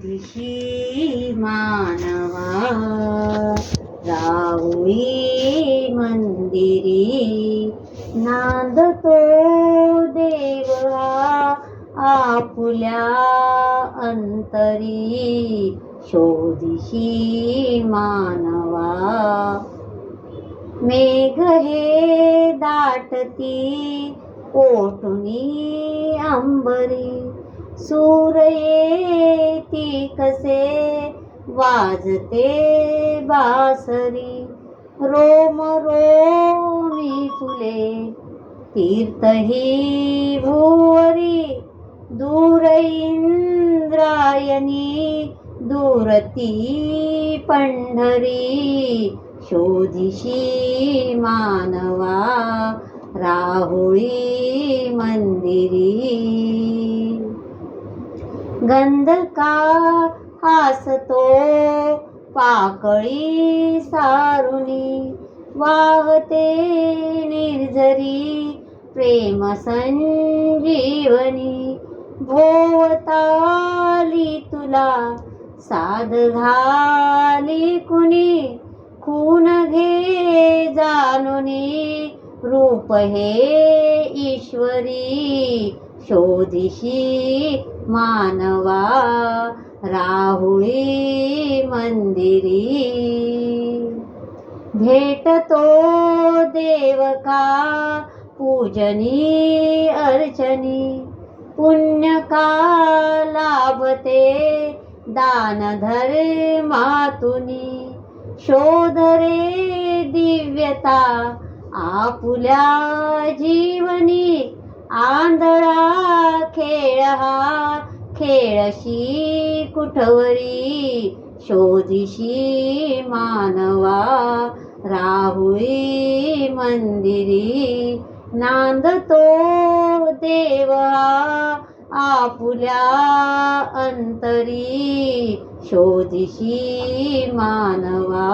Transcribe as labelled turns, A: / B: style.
A: शोधिशी मानवा राहुई मंदिरी नांदतो देवा आपुल्या अंतरी शोधिशी मानवा मेघ हे दाटती ओटुनी अंबरी सूर येती कसे वाजते बासरी रोम रोमी फुले तीर्थही भुवरी दूर इंद्रायणी दूरती पंढरी शोधिशी मानवा राहुळी मंदिरी गंधका हासतो पाकळी सारुनी वाहते निर्झरी प्रेम संजीवनी भोवताली तुला साध घाली कुणी खून घे जाणुनी रूप हे ईश्वरी शोधिशी मानवा राहुळी मंदिरी भेटतो देवका पूजनी अर्चनी पुण्य का लाभते दान धर्मातुनी शोध रे दिव्यता आपुल्या जीवनी आंधळा खेळ हा खेळशी कुठवरी शोधिशी मानवा राहुळी मंदिरी नांदतो देवा आपुल्या अंतरी शोधिशी मानवा